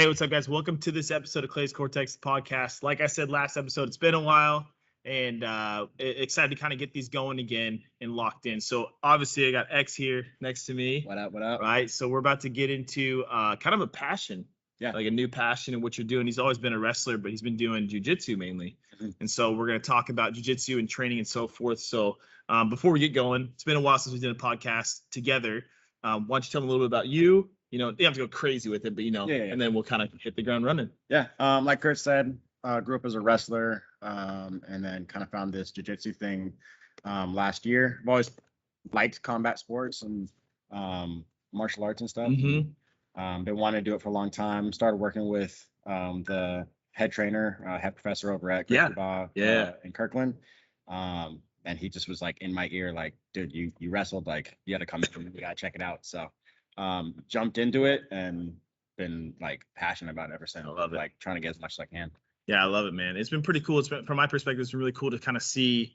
Hey, what's up, guys? Welcome to this episode of Clay's Cortex podcast. Like I said last episode, it's been a while, and excited to kind of get these going again and locked in. So obviously, I got X here next to me. What up? What up? Right. So we're about to get into kind of a passion, like a new passion in what you're doing. He's always been a wrestler, but he's been doing Jiu Jitsu mainly. And so we're going to talk about Jiu Jitsu and training and so forth. So before we get going, it's been a while since we did a podcast together. Why don't you tell them a little bit about you? You know, you have to go crazy with it, but and then we'll kind of hit the ground running. Yeah. Like Kurt said, grew up as a wrestler, and then kind of found this jiu-jitsu thing last year. I've always liked combat sports and martial arts and stuff. Been wanting to do it for a long time. Started working with the head trainer, head professor over at in Kirkland. And he just was like in my ear, like, dude, you wrestled, like you got to come in, you got to check it out. So jumped into it and been like passionate about it ever since. I love it. Like trying to get as much as I can. Yeah, I love it, man. It's been pretty cool. It's been, from my perspective, it's been really cool to kind of see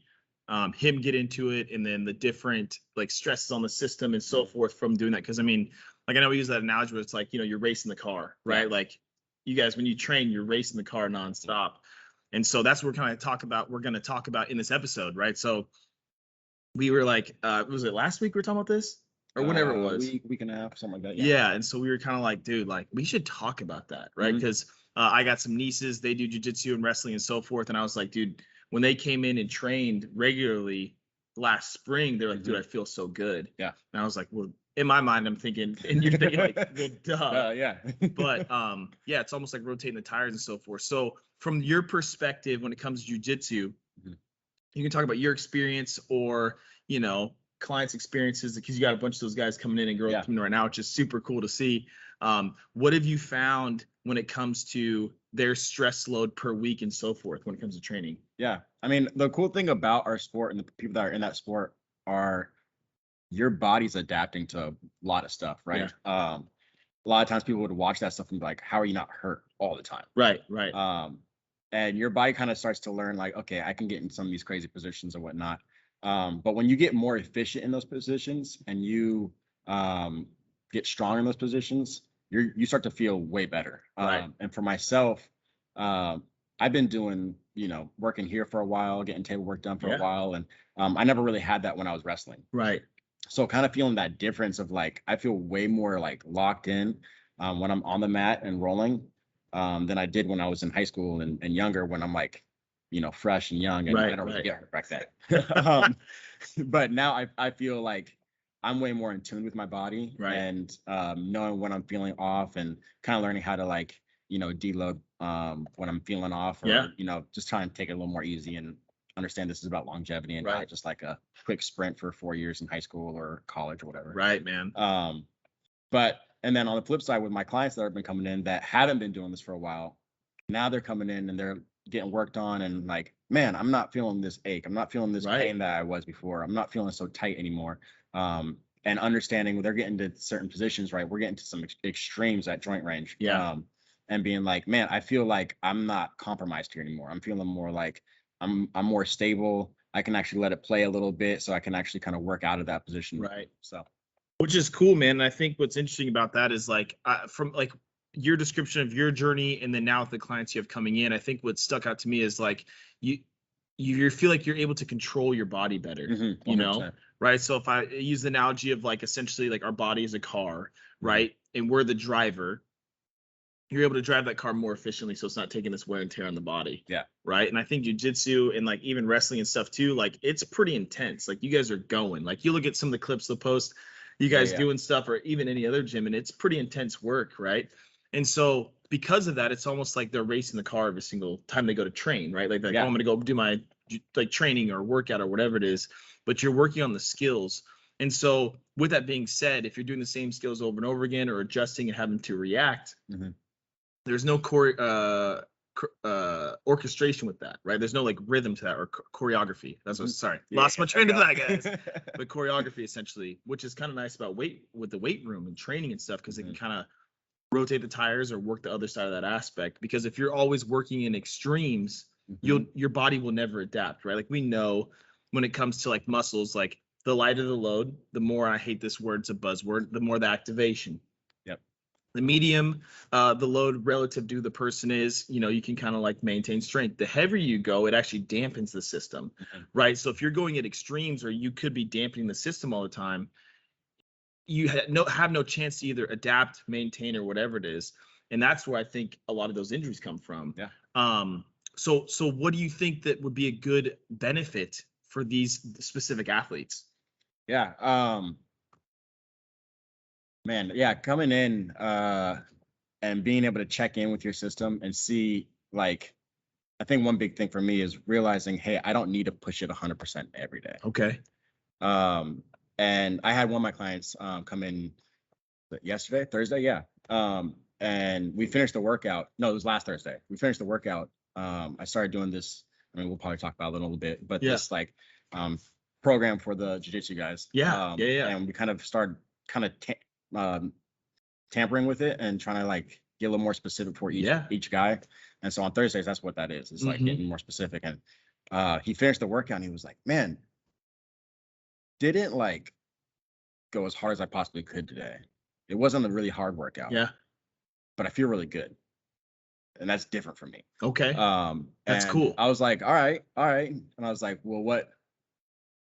him get into it, and then the different like stresses on the system and so forth from doing that. Because I mean, like I know we use that analogy, but it's like, you know, you're racing the car, right? Yeah. Like you guys, when you train, you're racing the car nonstop. And so that's what we're going to talk about in this episode, right? So we were like, was it last week we were talking about this? Or whenever it was. Week and a half, something like that. Yeah. And so we were kind of like, dude, like we should talk about that, right? Because I got some nieces, they do jiu-jitsu and wrestling and so forth. And I was like, dude, when they came in and trained regularly last spring, they're like, dude, I feel so good. Yeah. And I was like, well, in my mind, I'm thinking, and you're thinking like, well, duh. Yeah. But yeah, it's almost like rotating the tires and so forth. So from your perspective, when it comes to jiu-jitsu, you can talk about your experience or, you know, clients' experiences, because you got a bunch of those guys coming in and girls coming in right now, which is super cool to see. What have you found when it comes to their stress load per week and so forth when it comes to training? Yeah. I mean, the cool thing about our sport and the people that are in that sport are your body's adapting to a lot of stuff, right? Yeah. A lot of times people would watch that stuff and be like, how are you not hurt all the time? Right. And your body kind of starts to learn like, okay, I can get in some of these crazy positions and whatnot. But when you get more efficient in those positions and you get strong in those positions, you start to feel way better. Right. And for myself, I've been doing, working here for a while, getting table work done for a while. And I never really had that when I was wrestling. Right. So kind of feeling that difference of like, I feel way more like locked in when I'm on the mat and rolling than I did when I was in high school and younger, when I'm like, fresh and young and I don't really get hurt like that. But now I feel like I'm way more in tune with my body and knowing when I'm feeling off and kind of learning how to like, deload when I'm feeling off or, just try and take it a little more easy and understand this is about longevity and not just like a quick sprint for 4 years in high school or college or whatever. Right, man. And then on the flip side with my clients that have been coming in that haven't been doing this for a while, now they're coming in and they're getting worked on and like, man, I'm not feeling this ache. I'm not feeling this pain that I was before. I'm not feeling so tight anymore. And understanding they're getting to certain positions, right? We're getting to some extremes at joint range. Yeah. And being like, man, I feel like I'm not compromised here anymore. I'm feeling more like I'm more stable. I can actually let it play a little bit so I can actually kind of work out of that position. Right. So, which is cool, man. And I think what's interesting about that is like from like your description of your journey and then now with the clients you have coming in, I think what stuck out to me is like you feel like you're able to control your body better, you know, right? So if I use the analogy of like essentially like our body is a car, right? And we're the driver, you're able to drive that car more efficiently so it's not taking this wear and tear on the body. Yeah. Right. And I think jiu-jitsu and like even wrestling and stuff too, like it's pretty intense. Like you guys are going, like you look at some of the clips, the post, you guys doing stuff or even any other gym, and it's pretty intense work, right? And so because of that, it's almost like they're racing the car every single time they go to train, right? Like oh, I'm going to go do my like training or workout or whatever it is, but you're working on the skills. And so with that being said, if you're doing the same skills over and over again or adjusting and having to react, there's no orchestration with that, right? There's no like rhythm to that or choreography. That's what, sorry, lost my train of that, guys. But choreography essentially, which is kind of nice about with the weight room and training and stuff, because they can kind of rotate the tires or work the other side of that aspect. Because if you're always working in extremes, your body will never adapt, right? Like we know when it comes to like muscles, like the lighter the load, the more, I hate this word, it's a buzzword, the more the activation. The medium, the load relative to who the person is, you can kind of like maintain strength. The heavier you go, it actually dampens the system, right? So if you're going at extremes, or you could be dampening the system all the time, you have no chance to either adapt, maintain, or whatever it is. And that's where I think a lot of those injuries come from. Yeah. So what do you think that would be a good benefit for these specific athletes? Yeah. Man, yeah, coming in and being able to check in with your system and see, like, I think one big thing for me is realizing, hey, I don't need to push it 100% every day. Okay. And I had one of my clients come in Thursday, yeah. And we finished the workout. No, it was last Thursday. We finished the workout. I started doing this. I mean, we'll probably talk about it in a little bit, but this like program for the Jiu Jitsu guys. Yeah. And we kind of started tampering with it and trying to like get a little more specific for each guy. And so on Thursdays, that's what that is. It's like getting more specific. And he finished the workout and he was like, man, didn't like go as hard as I possibly could today. It wasn't a really hard workout. Yeah. But I feel really good. And that's different for me. Okay. That's cool. I was like, all right. And I was like, well, what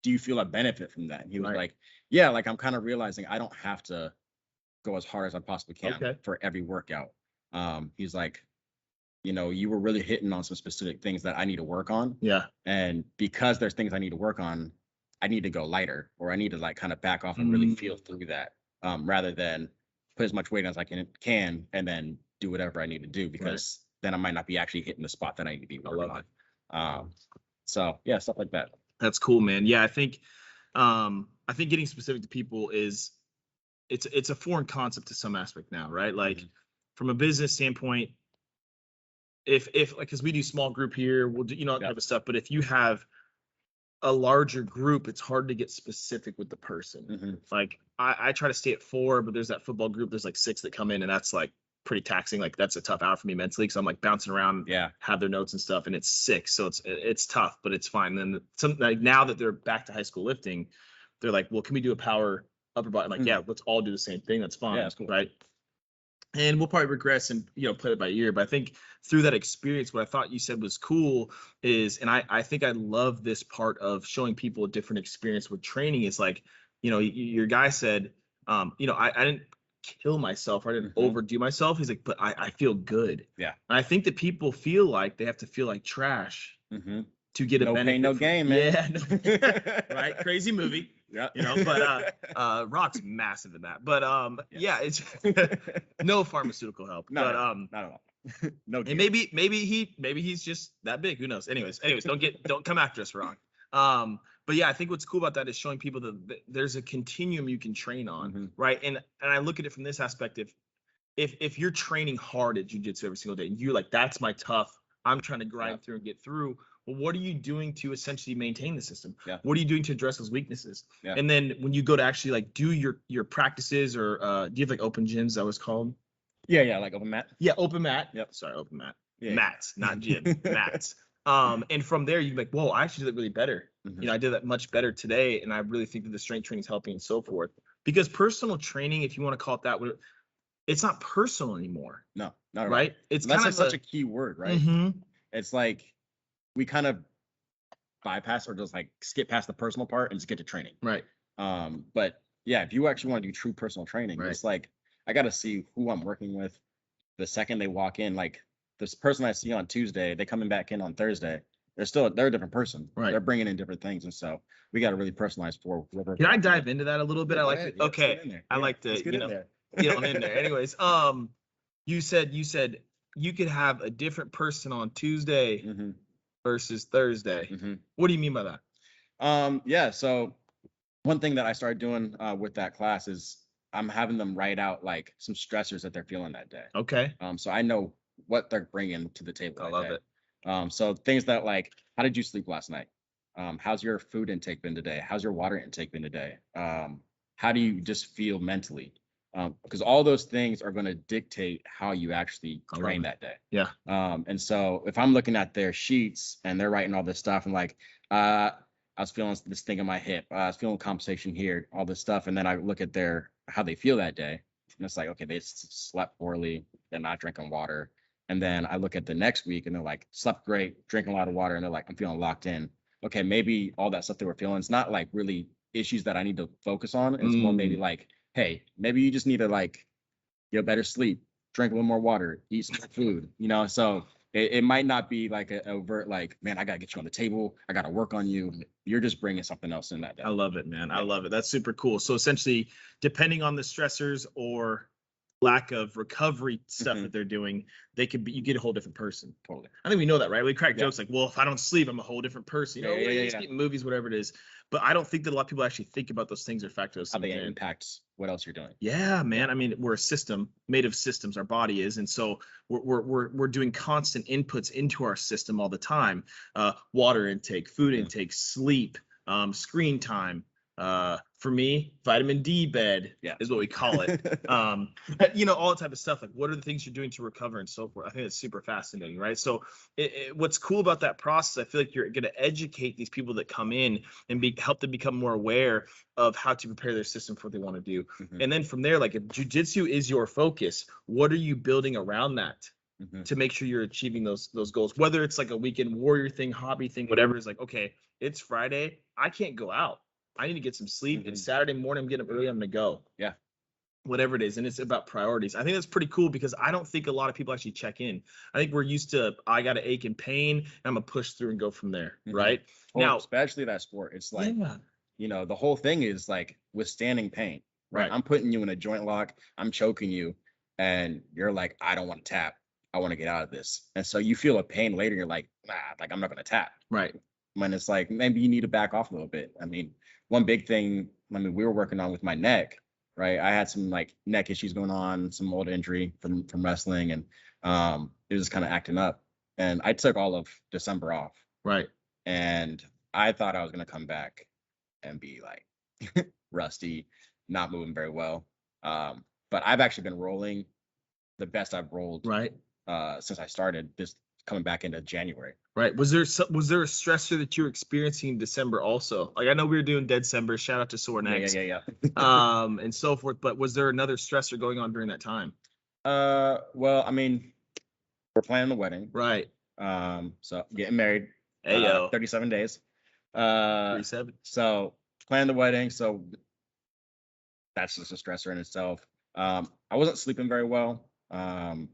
do you feel a benefit from that? And he was like, yeah, like I'm kind of realizing I don't have to go as hard as I possibly can for every workout. He's like, you were really hitting on some specific things that I need to work on. Yeah. And because there's things I need to work on, I need to go lighter, or I need to like kind of back off and really feel through that, rather than put as much weight as I can and then do whatever I need to do, because then I might not be actually hitting the spot that I need to be working on. So yeah, stuff like that. That's cool, man. Yeah, I think getting specific to people is it's a foreign concept to some aspect now, right? Like from a business standpoint, if like, because we do small group here, we'll do that type of stuff. But if you have a larger group, it's hard to get specific with the person. Like I try to stay at 4, but there's that football group, there's like 6 that come in, and that's like pretty taxing. Like that's a tough hour for me mentally, because I'm like bouncing around, have their notes and stuff, and it's 6, so it's tough, but it's fine. Then something like now that they're back to high school lifting, they're like, well, can we do a power upper body? I'm like, yeah, let's all do the same thing. That's fine. Yeah, that's cool. Right. And we'll probably regress and play it by ear. But I think through that experience, what I thought you said was cool is, and I think I love this part of showing people a different experience with training, is like, your guy said, I didn't kill myself, or I didn't overdo myself. He's like, but I feel good. Yeah. And I think that people feel like they have to feel like trash to get a benefit. No pain, no gain, man. Yeah. Right. Crazy movie. Yeah. But Rock's massive in that. But yeah, it's no pharmaceutical help. No, but not at all. No. And maybe he's just that big. Who knows? Anyways, don't come after us, Rock. But yeah, I think what's cool about that is showing people that there's a continuum you can train on, right? And I look at it from this aspect: if you're training hard at jiu-jitsu every single day, and you're like, that's my tough, I'm trying to grind through and get through. Well, what are you doing to essentially maintain the system? Yeah. What are you doing to address those weaknesses? Yeah. And then when you go to actually like do your practices, or do you have like open gyms, that was called? Yeah, like open mat. Yeah, open mat. Yep. Sorry, open mat. Yeah. Mats, not gym. Mats. And from there, you'd be like, whoa, I actually did that really better. I did that much better today, and I really think that the strength training is helping and so forth. Because personal training, if you want to call it that, it's not personal anymore. No, not right. All. It's that's kind like of such a key word, right? It's like we kind of bypass, or just like skip past the personal part and just get to training. Right. But yeah, if you actually want to do true personal training, it's like I got to see who I'm working with the second they walk in. Like this person I see on Tuesday, they coming back in on Thursday. They're a different person. Right. They're bringing in different things, and so we got to really personalize for whoever. Can I dive into that a little bit? I like it. Okay. I like to get on in there. Anyways, you said you could have a different person on Tuesday versus Thursday. What do you mean by that? Yeah. So one thing that I started doing with that class is I'm having them write out like some stressors that they're feeling that day. Okay. So I know what they're bringing to the table. I love it. So things that like, how did you sleep last night? How's your food intake been today? How's your water intake been today? How do you just feel mentally? Because all those things are going to dictate how you actually train that day. Yeah. And so if I'm looking at their sheets and they're writing all this stuff, and like, I was feeling this thing in my hip, I was feeling compensation here, all this stuff, and then I look at how they feel that day, And it's like, okay, they slept poorly, they're not drinking water. And then I look at the next week and they're like, slept great, drinking a lot of water, and they're like, I'm feeling locked in. Okay, maybe all that stuff they were feeling, it's not like really issues that I need to focus on. It's more maybe like, hey, maybe you just need to like get better sleep, drink a little more water, eat some food, So it might not be like a overt, like, man, I gotta get you on the table, I gotta work on you. You're just bringing something else in that day. I love it, man. I love it. That's super cool. So essentially, depending on the stressors or lack of recovery stuff that they're doing, they could be, you get a whole different person. Totally. I think we know that, right? We crack jokes like, well, if I don't sleep, I'm a whole different person. Movies, whatever it is. But I don't think that a lot of people actually think about those things or factor those how things they in. impact what else you're doing. Yeah, man. I mean, we're a system made of systems. Our body is, and so we're doing constant inputs into our system all the time. Water intake, food intake, sleep, screen time. For me, vitamin D bed is what we call it. All that type of stuff. Like, what are the things you're doing to recover and so forth? I think it's super fascinating, right? So, what's cool about that process, I feel like you're going to educate these people that come in and help them become more aware of how to prepare their system for what they want to do. And then from there, like, if jiu-jitsu is your focus, what are you building around that to make sure you're achieving those goals? Whether it's like a weekend warrior thing, hobby thing, whatever, is like, okay, it's Friday, I can't go out, I need to get some sleep. It's Saturday morning, I'm getting up early, I'm gonna go. Yeah. Whatever it is. And it's about priorities. I think that's pretty cool because I don't think a lot of people actually check in. I think we're used to, I got an ache and pain, and I'm gonna push through and go from there. Right. Well, now, especially that sport, it's like, the whole thing is like withstanding pain, right? I'm putting you in a joint lock, I'm choking you, and you're like, I don't want to tap, I want to get out of this. And so you feel a pain later, you're like, nah, like I'm not gonna tap. Right. When it's like, maybe you need to back off a little bit. I mean, one big thing, we were working on with my neck, right? I had some like neck issues going on, some old injury from wrestling, and it was kind of acting up. And I took all of December off. Right. And I thought I was gonna come back and be like rusty, not moving very well. But I've actually been rolling the best I've rolled since I started this, coming back into January. Right. Was there a stressor that you were experiencing in December also? Like, I know we were doing December, shout out to Sore Necks. Yeah. And so forth. But was there another stressor going on during that time? Well, I mean, we're planning the wedding. Right. So getting married. 37 days. 37. So planning the wedding. So that's just a stressor in itself. I wasn't sleeping very well. And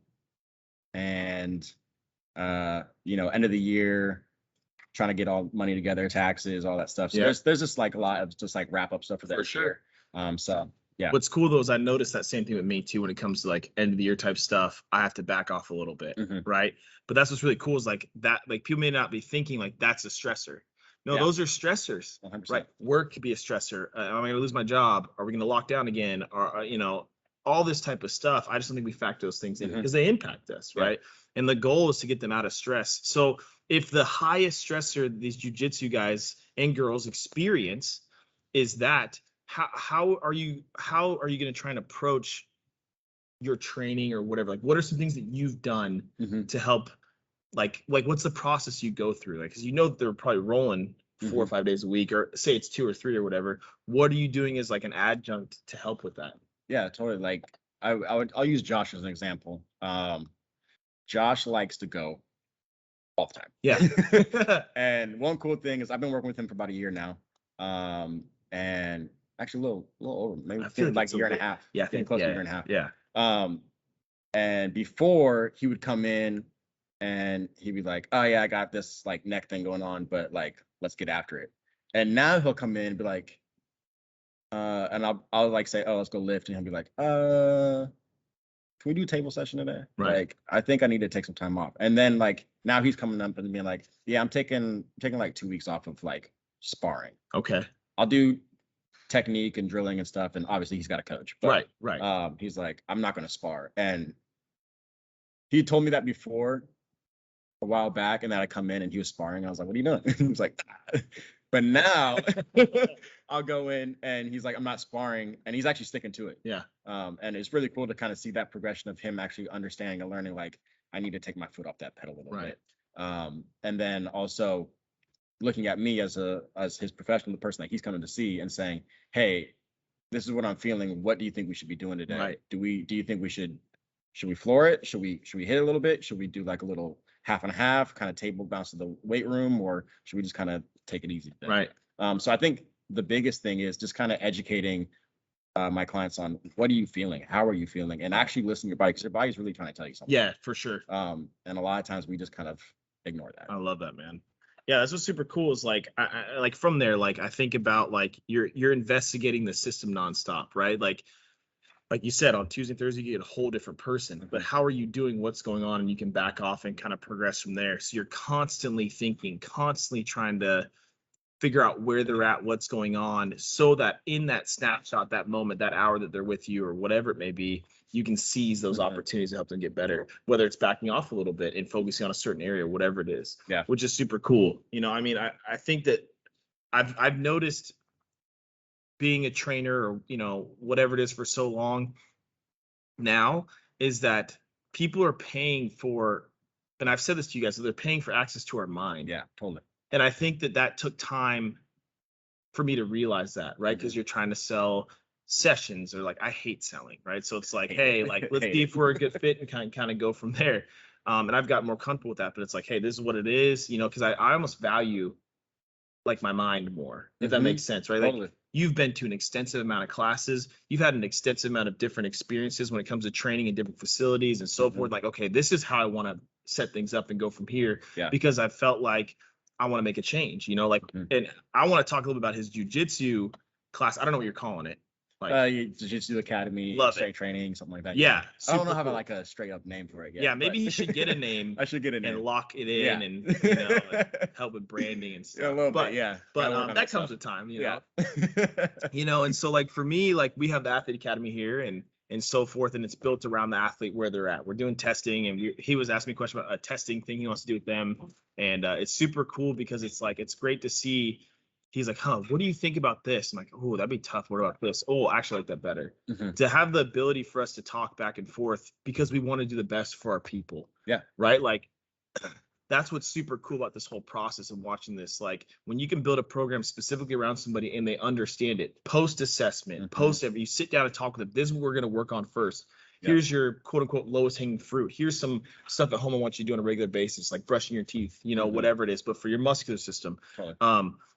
end of the year, trying to get all money together, taxes, all that stuff. So there's just like a lot of just like wrap up stuff for that. For sure. So yeah. What's cool though is I noticed that same thing with me too when it comes to like end of the year type stuff. I have to back off a little bit, right? But that's what's really cool is like that. Like, people may not be thinking like that's a stressor. No, those are stressors, 100%. right? Work could be a stressor. Am I going to lose my job? Are we going to lock down again? Or all this type of stuff. I just don't think we factor those things in because they impact us, right? And the goal is to get them out of stress. So if the highest stressor these jiu-jitsu guys and girls experience is that, how are you going to try and approach your training or whatever? Like, what are some things that you've done to help? Like what's the process you go through? Like, because they're probably rolling 4 or 5 days a week, or say it's 2 or 3 or whatever. What are you doing as like an adjunct to help with that? Yeah, totally. Like I'll use Josh as an example. Josh likes to go all the time. Yeah. And one cool thing is I've been working with him for about a year now. And actually a little over, maybe like a year and a half. Yeah, getting close to a year and a half. Yeah. And before he would come in and he'd be like, oh yeah, I got this like neck thing going on, but like, let's get after it. And now he'll come in and be like, and I'll like say, oh, let's go lift. And he'll be like, can we do a table session today? Right. Like, I think I need to take some time off. And then like, now he's coming up and being like, yeah, I'm taking like 2 weeks off of like sparring. Okay. I'll do technique and drilling and stuff. And obviously he's got a coach. But, right. He's like, I'm not going to spar. And he told me that before a while back, and then I come in and he was sparring. I was like, what are you doing? He was like, but now I'll go in and he's like, I'm not sparring, and he's actually sticking to it. Yeah. And it's really cool to kind of see that progression of him actually understanding and learning, like, I need to take my foot off that pedal a little bit. And then also looking at me as his professional, the person that he's coming to see, and saying, hey, this is what I'm feeling. What do you think we should be doing today? Right. Do you think we should we floor it? Should we hit it a little bit? Should we do like a little half and a half, kind of table bounce to the weight room, or should we just kind of take it easy today? Right. So I think the biggest thing is just kind of educating my clients on what are you feeling, how are you feeling, and actually listen to your body, because your body's really trying to tell you something. Yeah, for sure. And a lot of times we just kind of ignore that. I love that, man. Yeah, that's what's super cool is like I like from there, like I think about like you're investigating the system nonstop, right? Like you said, on Tuesday and Thursday, you get a whole different person, but how are you doing, what's going on, and you can back off and kind of progress from there. So you're constantly thinking, constantly trying to figure out where they're at, what's going on, so that in that snapshot, that moment, that hour that they're with you or whatever it may be, you can seize those opportunities to help them get better, whether it's backing off a little bit and focusing on a certain area, whatever it is. Yeah. Which is super cool. You know, I mean, I think that I've noticed being a trainer or, you know, whatever it is for so long now, is that people are paying for, and I've said this to you guys, that they're paying for access to our mind. Yeah, totally. And I think that took time for me to realize that, right? Because you're trying to sell sessions, or like, I hate selling, right? So it's like, hey, like, let's see if we're a good fit and kind of go from there. And I've gotten more comfortable with that, but it's like, hey, this is what it is, you know, because I almost value like my mind more, if that makes sense, right? Totally. Like, you've been to an extensive amount of classes, you've had an extensive amount of different experiences when it comes to training in different facilities and so forth. Like, okay, this is how I want to set things up and go from here, because I felt like I want to make a change, you know, like, and I want to talk a little bit about his jiu-jitsu class. I don't know what you're calling it. Like, Jiu-Jitsu Academy, love straight it. training, something like that. Yeah. I don't know how cool. like a straight up name for it yet. Yeah, maybe he should get a name. I should get a name and lock it in, and you know, like, help with branding and stuff. Yeah, a little bit, yeah. But that comes with time, you know. Yeah. You know, and so like for me, like we have the Athlete Academy here and so forth, and it's built around the athlete where they're at. We're doing testing, and he was asking me a question about a testing thing he wants to do with them, and it's super cool because it's like, it's great to see. He's like, what do you think about this? I'm like, oh, that'd be tough. What about this? Oh, I actually like that better. To have the ability for us to talk back and forth, because we want to do the best for our people. Yeah. Right. Like, that's what's super cool about this whole process of watching this. Like, when you can build a program specifically around somebody and they understand it, post assessment, post every, you sit down and talk with them. This is what we're going to work on first. Here's your quote unquote lowest hanging fruit. Here's some stuff at home I want you to do on a regular basis, like brushing your teeth, you know, whatever it is, but for your muscular system. Totally.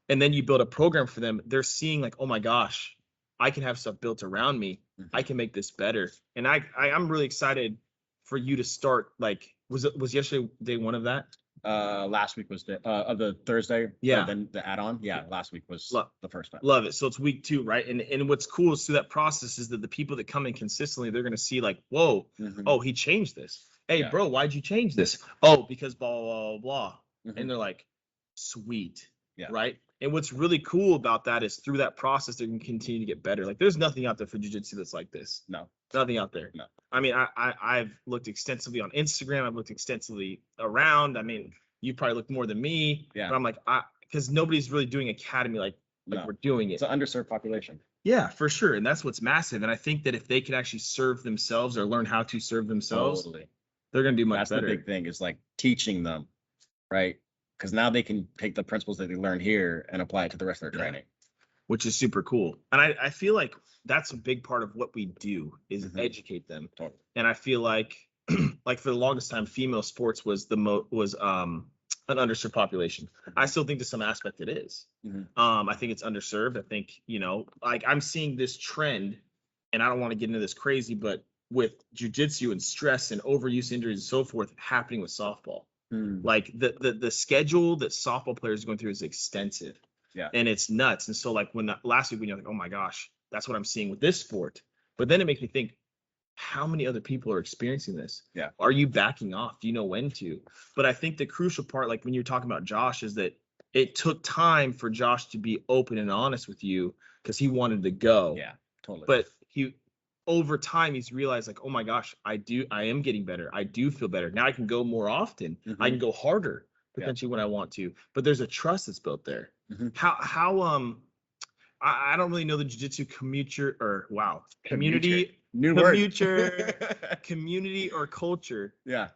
And then you build a program for them. They're seeing like, oh my gosh, I can have stuff built around me. I can make this better. And I'm really excited for you to start. Like, was yesterday day one of that? Last week was of the Thursday. Yeah. Then the add-on. Yeah. Last week was the first time. Love it. So it's week 2, right? And what's cool is through that process is that the people that come in consistently, they're going to see like, whoa, oh, he changed this. Hey, bro, why'd you change this? Oh, because blah, blah, blah. And they're like, sweet. Yeah. Right. And what's really cool about that is through that process, they can continue to get better. Like, there's nothing out there for jiu-jitsu that's like this. No. Nothing out there. No. I mean, I've looked extensively on Instagram. I've looked extensively around. I mean, you probably looked more than me. Yeah. But I'm like, because nobody's really doing academy like we're doing it. It's an underserved population. Yeah, for sure. And that's what's massive. And I think that if they can actually serve themselves or learn how to serve themselves, they're going to do much better. That's the big thing, is like teaching them, right? Because now they can take the principles that they learn here and apply it to the rest of their training. Which is super cool. And I feel like that's a big part of what we do is educate them. Totally. And I feel like like for the longest time, female sports was an underserved population. I still think to some aspect it is. I think it's underserved. I think, you know, like I'm seeing this trend, and I don't want to get into this crazy, but with jiu-jitsu and stress and overuse injuries and so forth happening with softball. Like the schedule that softball players are going through is extensive. Yeah. And it's nuts. And so like last week when you're like, oh my gosh, that's what I'm seeing with this sport. But then it makes me think, how many other people are experiencing this? Yeah. Are you backing off? Do you know when to? But I think the crucial part, like when you're talking about Josh, is that it took time for Josh to be open and honest with you because he wanted to go. Yeah, totally. But over time, he's realized like, oh my gosh, I am getting better. I do feel better. Now I can go more often. I can go harder potentially when I want to. But there's a trust that's built there. How I don't really know the jiu-jitsu community or culture. Yeah.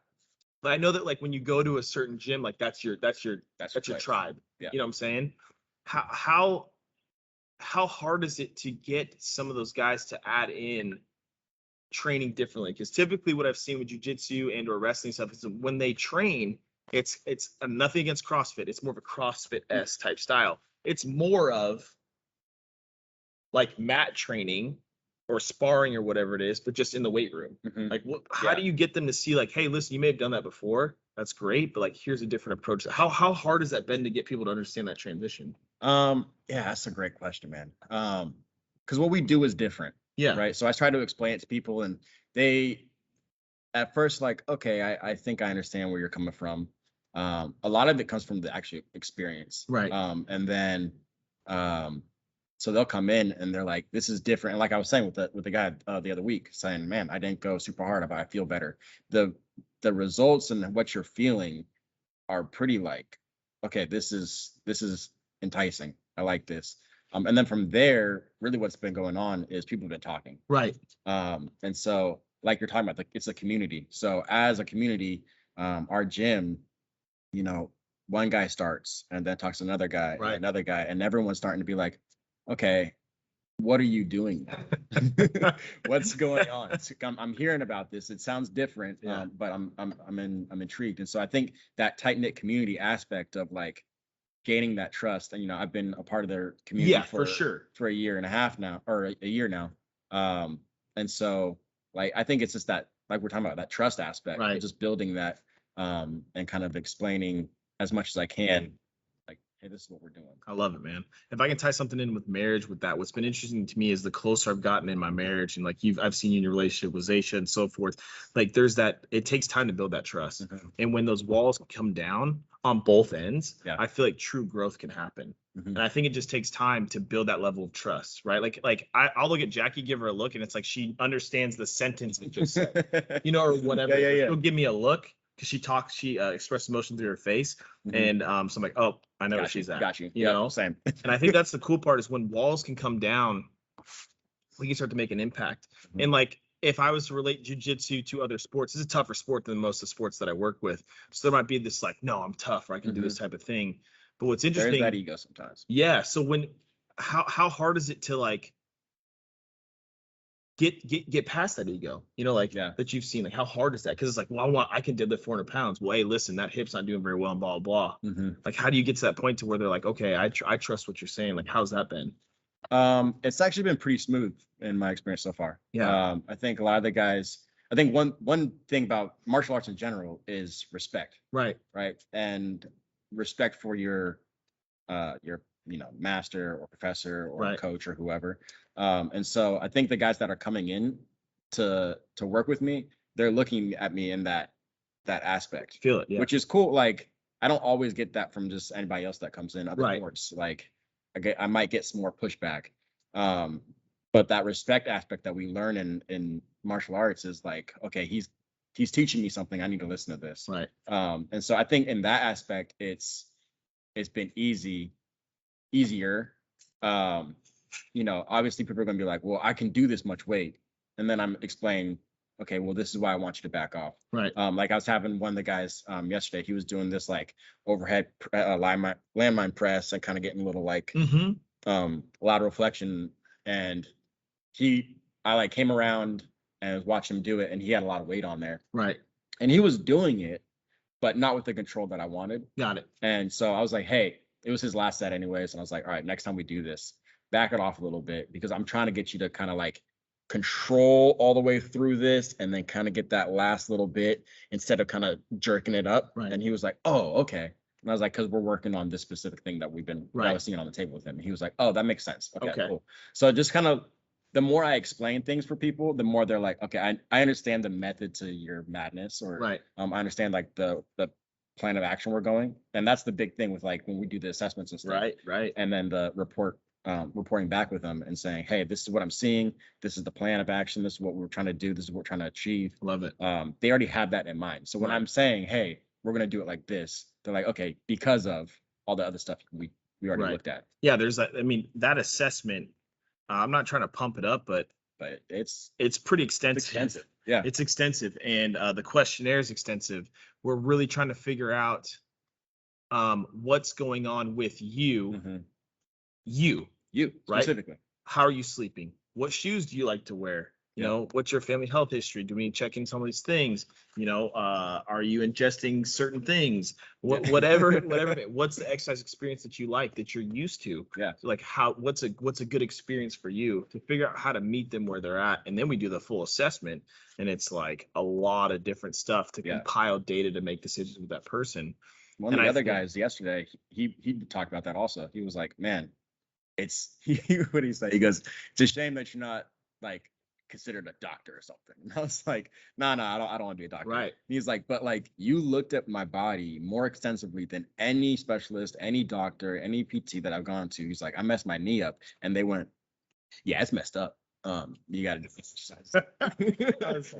But I know that like when you go to a certain gym, like that's your tribe. Yeah. You know what I'm saying? How how hard is it to get some of those guys to add in training differently? Because typically what I've seen with jiu-jitsu and or wrestling stuff is when they train, it's nothing against CrossFit. It's more of a CrossFit-esque type style. It's more of like mat training or sparring or whatever it is, but just in the weight room. Like, how do you get them to see like, hey, listen, you may have done that before. That's great, but like, here's a different approach. How hard has that been to get people to understand that transition? Yeah, that's a great question, man. Because what we do is different. Yeah. Right. So I try to explain it to people, and they at first like, okay, I think I understand where you're coming from. A lot of it comes from the actual experience. Right. And then so they'll come in and they're like, this is different. And like I was saying with the guy the other week, saying, man, I didn't go super hard, but I feel better. The results and what you're feeling are pretty like, okay, this is enticing. I like this. And then from there, really what's been going on is people have been talking. Right. And so like you're talking about, like, it's a community. So as a community, our gym, you know, one guy starts and then talks to another guy, right, and another guy, and everyone's starting to be like, okay, what are you doing? What's going on? I'm hearing about this. It sounds different, but I'm intrigued. And so I think that tight knit community aspect of like gaining that trust, and I've been a part of their community for sure for a year and a half now, or a year now. And so like I think it's just that, like we're talking about, that trust aspect, right? Just building that, and kind of explaining as much as I can, like, hey, this is what we're doing. I love it, man. If I can tie something in with marriage with that, what's been interesting to me is the closer I've gotten in my marriage, and like I've seen you in your relationship with Zaisha and so forth. Like there's that, it takes time to build that trust. And when those walls come down on both ends, I feel like true growth can happen. And I think it just takes time to build that level of trust, right? Like I'll look at Jackie, give her a look, and it's like she understands the sentence it just said, or whatever. She'll give me a look because she expressed emotion through her face. And so I'm like, oh, I know where she's at. Got you. You know? Same. And I think that's the cool part, is when walls can come down, we can start to make an impact. And like, if I was to relate jiu-jitsu to other sports, it's a tougher sport than most of the sports that I work with. So there might be this like, no, I'm tough, or I can do this type of thing. But what's interesting, there's that ego sometimes. Yeah. So how hard is it to like get past that ego, that you've seen? Like, how hard is that? Because it's like, well, I can deadlift 400 pounds. Well, hey, listen, that hip's not doing very well, and blah, blah. Like, how do you get to that point to where they're like, okay, I trust what you're saying? Like, how's that been? It's actually been pretty smooth in my experience so far. Yeah. I think a lot of the guys, I think one thing about martial arts in general is respect. Right. And respect for your master or professor or coach or whoever. And so I think the guys that are coming in to work with me, they're looking at me in that aspect. Feel it, yeah. Which is cool. Like, I don't always get that from just anybody else that comes in other sports. Like, I might get some more pushback. But that respect aspect that we learn in martial arts is like, okay, he's teaching me something. I need to listen to this. Right. And so I think in that aspect, it's been easier. Obviously people are going to be like, well, I can do this much weight. And then I'm explaining, okay, well, this is why I want you to back off. Right. Like I was having one of the guys yesterday, he was doing this like overhead landmine press and kind of getting a little like lateral flexion. And I like came around and was watching him do it, and he had a lot of weight on there. Right. And he was doing it, but not with the control that I wanted. Got it. And so I was like, hey, it was his last set anyways. And I was like, all right, next time we do this, back it off a little bit, because I'm trying to get you to kind of like control all the way through this and then kind of get that last little bit instead of kind of jerking it up. Right. And he was like, oh, okay. And I was like, because we're working on this specific thing that I was seeing on the table with him. And he was like, oh, that makes sense. Okay. Cool. So just kind of, the more I explain things for people, the more they're like, okay, I understand the method to your madness, or I understand like the plan of action we're going. And that's the big thing with like when we do the assessments and stuff. Right. And then the reporting back with them and saying, hey, this is what I'm seeing. This is the plan of action. This is what we're trying to do. This is what we're trying to achieve. Love it. They already have that in mind. So when I'm saying, hey, we're going to do it like this, they're like, okay, because of all the other stuff we already looked at. Yeah. There's that. I mean, that assessment, I'm not trying to pump it up, but it's pretty extensive. Yeah. It's extensive. And the questionnaire is extensive. We're really trying to figure out what's going on with you. You right? specifically. How are you sleeping? What shoes do you like to wear? You know, what's your family health history? Do we need to check in some of these things? You know, are you ingesting certain things? Whatever, what's the exercise experience that you like, that you're used to? Yeah. So like what's a good experience for you, to figure out how to meet them where they're at. And then we do the full assessment, and it's like a lot of different stuff to compile data to make decisions with that person. One of the other guys yesterday, he talked about that also. He was like, man, what he said? He goes, it's a shame that you're not like considered a doctor or something. And I was like, no, I don't want to be a doctor. Right. He's like, but like, you looked at my body more extensively than any specialist, any doctor, any PT that I've gone to. He's like, I messed my knee up, and they went, yeah, it's messed up. You got to do exercise.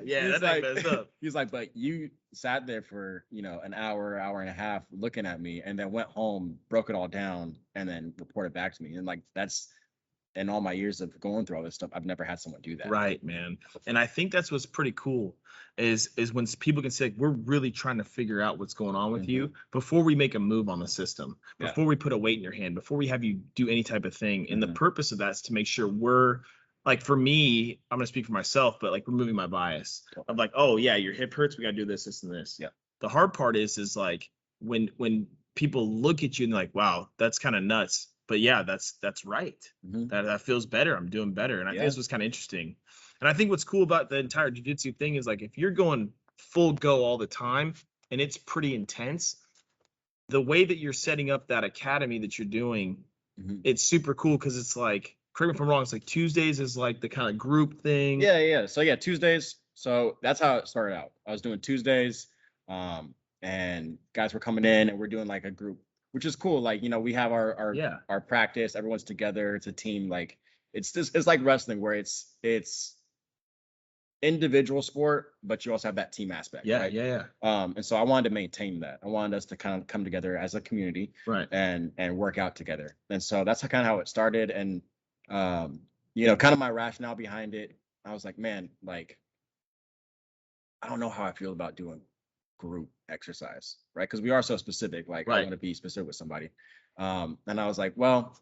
Yeah, that's like, messed up. He's like, but you sat there for, you know, an hour and a half looking at me, and then went home, broke it all down, and then reported back to me. And like, that's, in all my years of going through all this stuff, I've never had someone do that. Right, man. And I think that's what's pretty cool is when people can say, we're really trying to figure out what's going on with you before we make a move on the system, before we put a weight in your hand, before we have you do any type of thing. And the purpose of that is to make sure we're, like, for me, I'm going to speak for myself, but like removing my bias of like, oh yeah, your hip hurts, we got to do this, this, and this. Yeah. The hard part is like when people look at you and like, wow, that's kind of nuts. But yeah, that's right. That feels better. I'm doing better. And I think this was kind of interesting. And I think what's cool about the entire jiu-jitsu thing is like, if you're going full go all the time and it's pretty intense, the way that you're setting up that academy that you're doing, it's super cool, because it's like, correct me if I'm wrong, it's like Tuesdays is like the kind of group thing. Yeah. So yeah, Tuesdays. So that's how it started out. I was doing Tuesdays, and guys were coming in, and we're doing like a group, which is cool. Like, you know, we have our practice, everyone's together, it's a team. Like, it's like wrestling, where it's individual sport, but you also have that team aspect. Yeah. And so I wanted to maintain that. I wanted us to kind of come together as a community, right, and work out together. And so that's kind of how it started. And you know, kind of my rationale behind it, I was like, man, like, I don't know how I feel about doing group exercise, right? Because we are so specific. Like, I want to be specific with somebody. And I was like, well,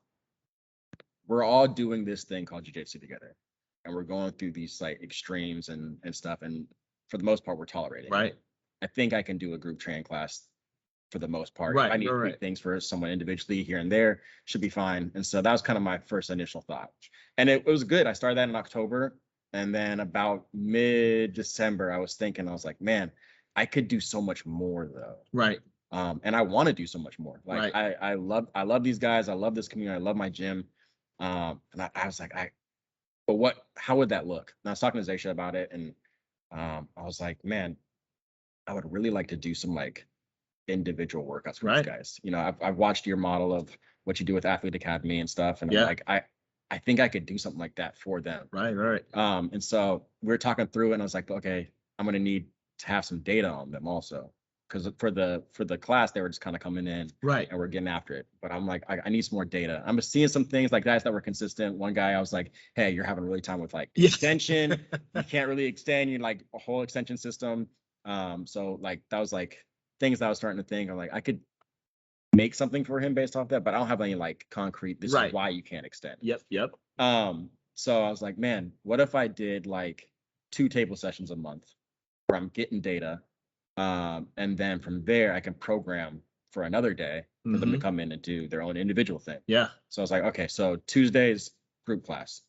we're all doing this thing called jiu-jitsu together, and we're going through these like extremes and stuff. And for the most part, we're tolerating. Right. I think I can do a group training class for the most part. Right. I need things for someone individually here and there, should be fine. And so that was kind of my first initial thought. And it was good. I started that in October. And then about mid-December, I was like, man, I could do so much more though. Right. And I want to do so much more. Like, I love these guys. I love this community. I love my gym. And I was like, how would that look? And I was talking to Zaisha about it. And I was like, man, I would really like to do some like individual workouts for these guys. You know, I've watched your model of what you do with Athlete Academy and stuff. And I'm like, I think I could do something like that for them. Right. And so we were talking through it, and I was like, okay, I'm going to need to have some data on them also. Because for the class, they were just kind of coming in, right, and we're getting after it. But I'm like, I need some more data. I'm seeing some things like guys that were consistent. One guy, I was like, hey, you're having a really time with like extension. You can't really extend. You like a whole extension system. So like that was like things that I was starting to think. I'm like, I could make something for him based off that, but I don't have any like concrete. This is why you can't extend. Yep. So I was like, man, what if I did like 2 table sessions a month where I'm getting data. And then from there, I can program for another day for them to come in and do their own individual thing. Yeah. So I was like, okay, so Tuesdays, group class.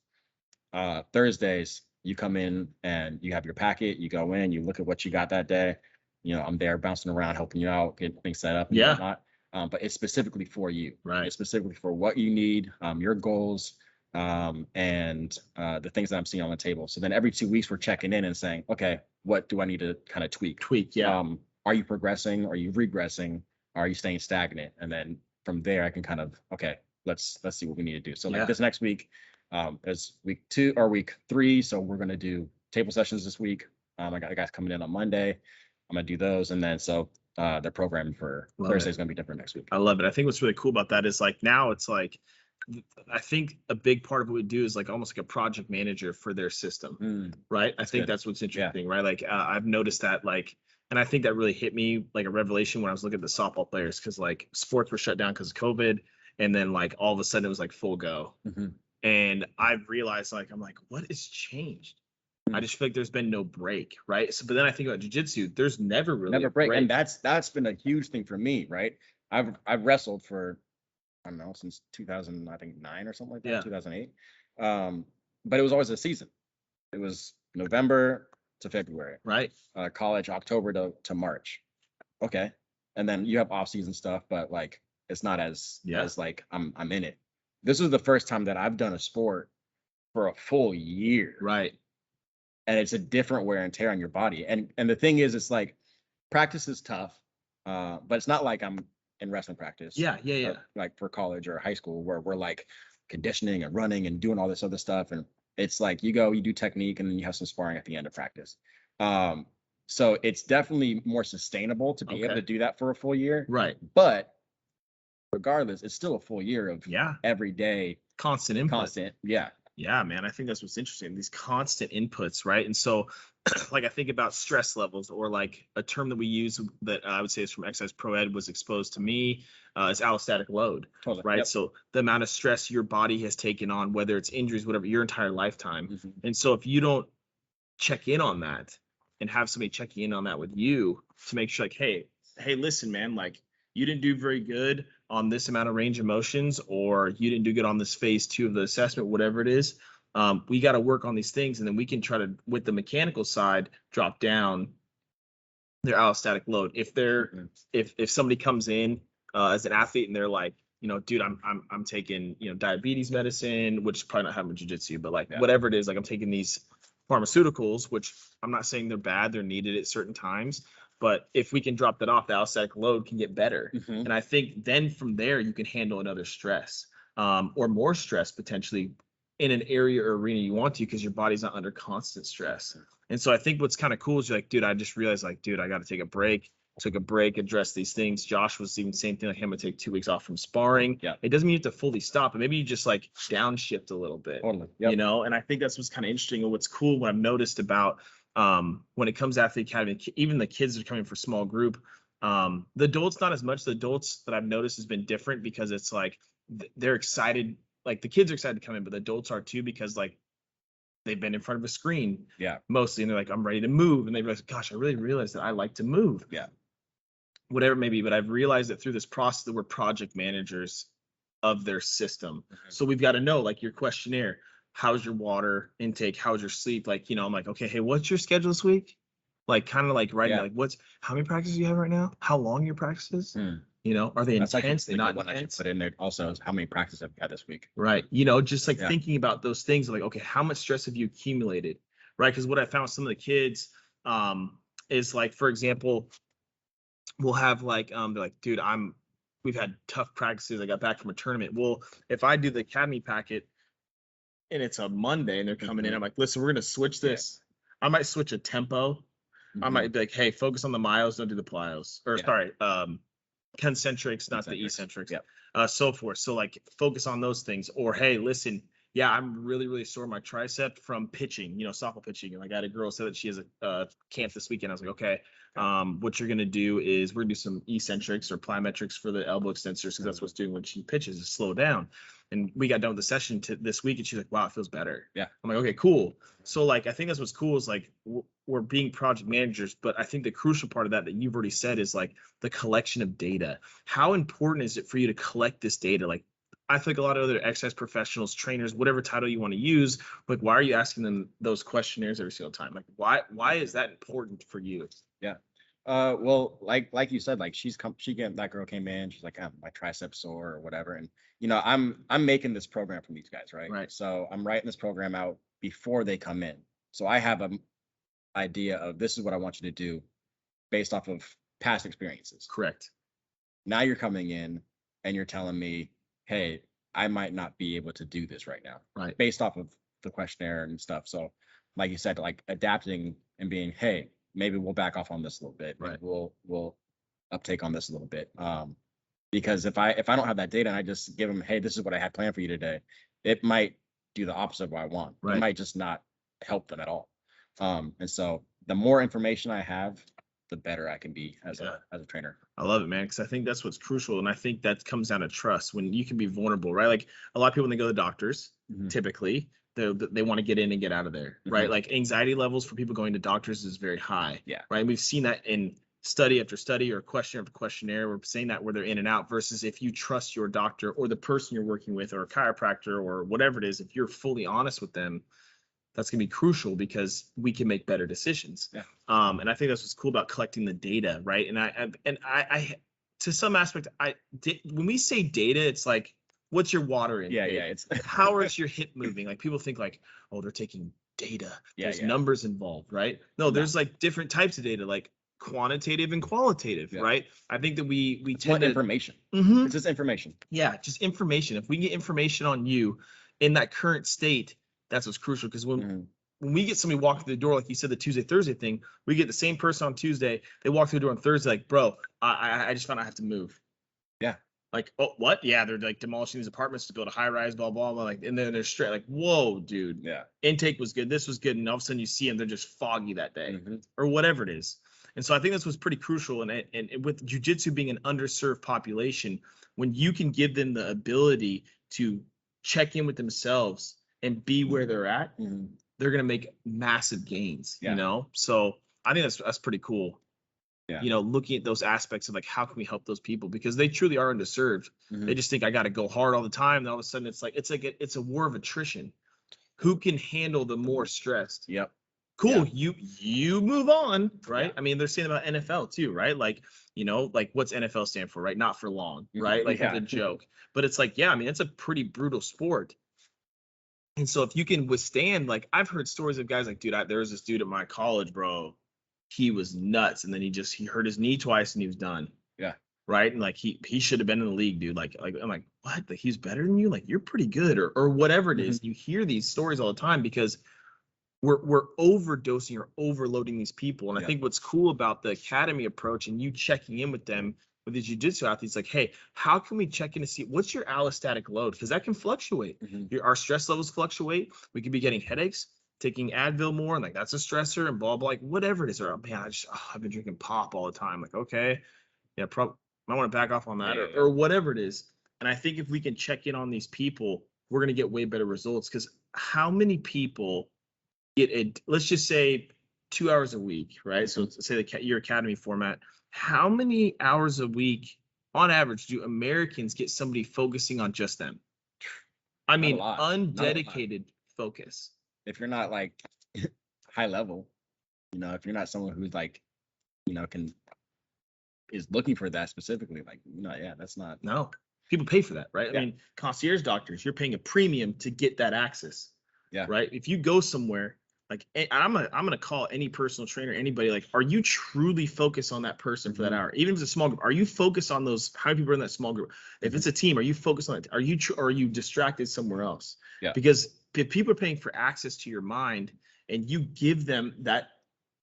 Thursdays, you come in and you have your packet, you go in, you look at what you got that day. You know, I'm there bouncing around, helping you out, getting things set up and whatnot. But it's specifically for you. Right. It's specifically for what you need, your goals, and the things that I'm seeing on the table. So then every 2 weeks, we're checking in and saying, okay, what do I need to kind of tweak? Yeah. Are you progressing? Are you regressing? Are you staying stagnant? And then from there, I can kind of, okay, let's see what we need to do. So like this next week is week 2 or week 3. So we're going to do table sessions this week. I got guys coming in on Monday. I'm going to do those. And then so the program for Thursday is going to be different next week. I love it. I think what's really cool about that is like now it's like, I think a big part of what we do is like almost like a project manager for their system, right? I think that's what's interesting, right? Like I've noticed that like, and I think that really hit me like a revelation when I was looking at the softball players, because like sports were shut down because of COVID. and then like all of a sudden it was like full go. Mm-hmm. And I've realized like, I'm like, what has changed? I just feel like there's been no break, right? So, but then I think about jiu-jitsu, there's never really a break. And that's been a huge thing for me, right? I've wrestled for, I don't know, since 2009 or something like that, Yeah. 2008. But it was always a season. It was November to February, right? College October to March. Okay, and then you have off-season stuff, but like it's not as like I'm in it. This is the first time that I've done a sport for a full year, right? And it's a different wear and tear on your body. And the thing is, it's like practice is tough, but it's not like I'm in wrestling practice. Yeah. Like for college or high school where we're like conditioning and running and doing all this other stuff. And it's like you do technique and then you have some sparring at the end of practice. So it's definitely more sustainable to be able to do that for a full year. Right. But regardless, it's still a full year of every day. Constant input. Yeah. Yeah, man. I think that's what's interesting. These constant inputs, right? And so like I think about stress levels, or like a term that we use that I would say is from Exercise Pro Ed was exposed to me is allostatic load, right? Yep. So the amount of stress your body has taken on, whether it's injuries, whatever, your entire lifetime. Mm-hmm. And so if you don't check in on that and have somebody checking in on that with you to make sure like, hey, listen, man, like you didn't do very good on this amount of range of motions, or you didn't do good on this phase 2 of the assessment, whatever it is. We got to work on these things, and then we can try to, with the mechanical side, drop down their allostatic load. If they're if somebody comes in as an athlete and they're like, you know, dude, I'm taking, you know, diabetes medicine, which is probably not having jiu-jitsu, but like whatever it is, like I'm taking these pharmaceuticals, which I'm not saying they're bad, they're needed at certain times. But if we can drop that off, the allostatic load can get better. Mm-hmm. And I think then from there, you can handle another stress or more stress potentially in an area or arena you want to, because your body's not under constant stress. And so I think what's kind of cool is you're like, dude, I just realized like, dude, I got to take a break. Took a break, address these things. Josh was even same thing, like him, to take 2 weeks off from sparring. Yeah. It doesn't mean you have to fully stop, but maybe you just like downshift a little bit, totally. Yep. You know? And I think that's what's kind of interesting. And what's cool, what I've noticed about when it comes to Athlete Academy, even the kids that are coming for small group, the adults, not as much. The adults that I've noticed has been different, because it's like, they're excited. Like the kids are excited to come in, but the adults are too, because like they've been in front of a screen mostly. And they're like, I'm ready to move. And they realize, gosh, I really realized that I like to move. Yeah. Whatever it may be, but I've realized that through this process that we're project managers of their system. Mm-hmm. So we've got to know, like your questionnaire, how's your water intake? How's your sleep? Like, you know, I'm like, okay, hey, what's your schedule this week? Like kind of like writing, like how many practices do you have right now? How long your practices? You know, are they intense? They're not intense. Put in there also is how many practices have you had this week? Right. You know, just like thinking about those things, like, okay, how much stress have you accumulated? Right. Because what I found with some of the kids is like, for example, we'll have like, they're like, dude, we've had tough practices. I got back from a tournament. Well, if I do the academy packet and it's a Monday and they're coming in, I'm like, listen, we're going to switch this. I might switch a tempo. Mm-hmm. I might be like, hey, focus on the miles, don't do the plyos. Or sorry, concentrics, not the eccentrics. So forth. So like focus on those things. Or, hey, listen, I'm really, really sore my tricep from pitching, you know, softball pitching. And like I had a girl say that she has a camp this weekend. I was like, okay, what you're going to do is we're going to do some eccentrics or plyometrics for the elbow extensors, because that's what's doing when she pitches, is slow down. And we got done with the session this week, and she's like, wow, it feels better. Yeah. I'm like, okay, cool. So like, I think that's what's cool is like, we're being project managers, but I think the crucial part of that you've already said is like the collection of data. How important is it for you to collect this data? Like, I think a lot of other exercise professionals, trainers, whatever title you want to use, like, why are you asking them those questionnaires every single time? Like, why is that important for you? Yeah. Well, like you said, like that girl came in, she's like, my triceps sore or whatever. And, you know, I'm making this program from these guys, right? Right. So I'm writing this program out before they come in. So I have an idea of, this is what I want you to do based off of past experiences. Correct. Now you're coming in and you're telling me, hey, I might not be able to do this right now. Right. Based off of the questionnaire and stuff. So like you said, like adapting and being, hey, maybe we'll back off on this a little bit. Right. We'll uptake on this a little bit. Because if I don't have that data and I just give them, hey, this is what I had planned for you today, it might do the opposite of what I want. Right. It might just not help them at all. And so the more information I have the better I can be as a trainer. I love it, man, because I think that's what's crucial, and I think that comes down to trust. When you can be vulnerable, right? Like a lot of people when they go to the doctors, typically they want to get in and get out of there, right? Like anxiety levels for people going to doctors is very high, right? And we've seen that in study after study or questionnaire after questionnaire. We're saying that where they're in and out versus if you trust your doctor or the person you're working with or a chiropractor or whatever it is, if you're fully honest with them, that's going to be crucial because we can make better decisions. And I think that's what's cool about collecting the data, right? And I to some aspect, when we say data, it's like, what's your water in? It's how is your hip moving? Like people think like, oh, they're taking data. There's numbers involved, right? No, there's like different types of data, like quantitative and qualitative, right? I think that we tend to information. It's just information. Yeah, just information. If we can get information on you in that current state, that's what's crucial. Because when we get somebody walking through the door, like you said, the Tuesday, Thursday thing, we get the same person on Tuesday, they walk through the door on Thursday, like, bro, I just found out I have to move. Like, oh, what? Yeah, they're like demolishing these apartments to build a high rise, blah, blah, blah. Like, and then they're straight, like, whoa, dude. Intake was good. This was good. And all of a sudden you see them, they're just foggy that day or whatever it is. And so I think that's what's pretty crucial. And with jiu-jitsu being an underserved population, when you can give them the ability to check in with themselves and be where they're at, they're going to make massive gains, you know? So I think that's pretty cool. You know, looking at those aspects of like, how can we help those people? Because they truly are underserved. They just think I got to go hard all the time. And all of a sudden it's a war of attrition. Who can handle the more stressed? Cool. You move on, right? I mean, they're saying about NFL too, right? Like, you know, like what's NFL stand for, right? Not for long, right? Like the joke. But it's like, I mean, it's a pretty brutal sport. And so if you can withstand, like I've heard stories of guys like, dude, there was this dude at my college, bro. He was nuts. And then he hurt his knee twice and he was done. Right. And like he should have been in the league, dude. Like I'm like, what? Like he's better than you? Like you're pretty good or whatever it is. You hear these stories all the time because we're overdosing or overloading these people. And I think what's cool about the academy approach and you checking in with them, with the jiu-jitsu athletes, like, hey, how can we check in to see what's your allostatic load? Because that can fluctuate. Our stress levels fluctuate. We could be getting headaches, taking Advil more, and like that's a stressor and blah blah, like whatever it is. Or man, I've been drinking pop all the time. Like, okay, probably might want to back off on that or whatever it is. And I think if we can check in on these people, we're gonna get way better results. Because how many people get let's just say 2 hours a week, right? So let's say your academy format. How many hours a week on average do Americans get somebody focusing on just them? I mean, undedicated focus. If you're not like high level, you know, if you're not someone who's like, you know, is looking for that specifically, like, that's not. No, people pay for that, right? I mean, concierge doctors, you're paying a premium to get that access. Right. If you go somewhere, like I'm gonna call any personal trainer, anybody, like, are you truly focused on that person for that hour? Even if it's a small group, are you focused on those? How many people are in that small group? If it's a team, are you focused on it? Are you distracted somewhere else? Because if people are paying for access to your mind and you give them that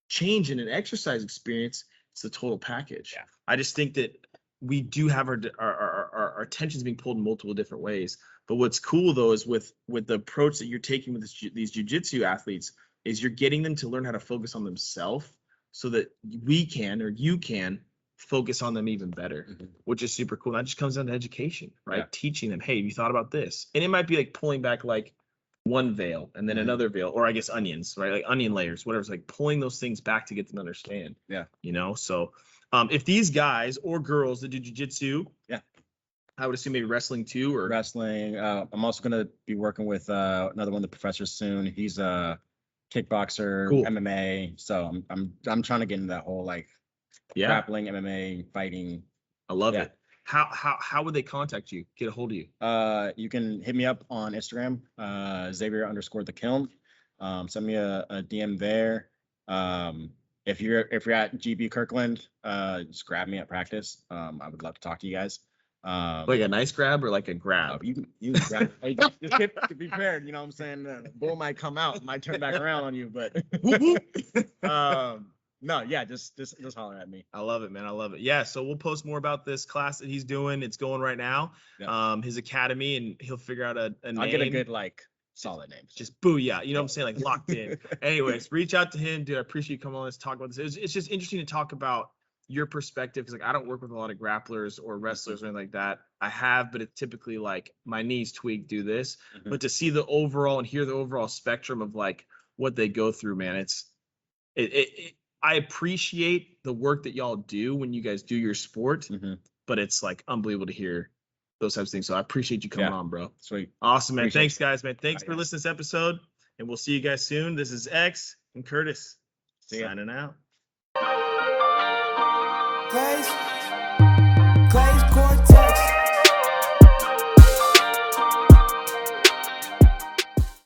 change in an exercise experience, it's the total package. I just think that we do have our attentions being pulled in multiple different ways. But what's cool though is with the approach that you're taking with these jiu-jitsu athletes is you're getting them to learn how to focus on themselves so that we can, or you can, focus on them even better, which is super cool. That just comes down to education, right? Teaching them, hey, have you thought about this? And it might be like pulling back like one veil and then another veil, or I guess onions, right? Like onion layers, whatever. It's like pulling those things back to get them to understand. You know, so if these guys or girls that do jiu-jitsu, I would assume maybe wrestling too, or wrestling. I'm also going to be working with another one of the professors soon. He's a kickboxer, MMA. So I'm trying to get into that whole like grappling, MMA, fighting. I love it. How would they contact you? Get a hold of you? You can hit me up on Instagram, Xavier_the Kiln. Send me a DM there. If you're at GB Kirkland, just grab me at practice. I would love to talk to you guys. Like a nice grab or like a grab? You grab. Just get prepared. You know what I'm saying? The bull might come out, might turn back around on you, but no, just holler at me. I love it, man. I love it. Yeah. So we'll post more about this class that he's doing. It's going right now. His academy, and he'll figure out a name. I'll get a good like solid names. Just booyah. You know what I'm saying? Like locked in. Anyways, reach out to him, dude. I appreciate you coming on. Let's talk about this. It's just interesting to talk about your perspective, because like I don't work with a lot of grapplers or wrestlers or anything like that. I have, but it's typically like my knees tweak, do this. But to see the overall and hear the overall spectrum of like what they go through, man, I appreciate the work that y'all do when you guys do your sport, but it's like unbelievable to hear those types of things. So I appreciate you coming on, bro. Sweet. Awesome, man. Appreciate Thanks, guys, man. Thanks for listening to this episode, and we'll see you guys soon. This is X and Curtis signing out. Guys.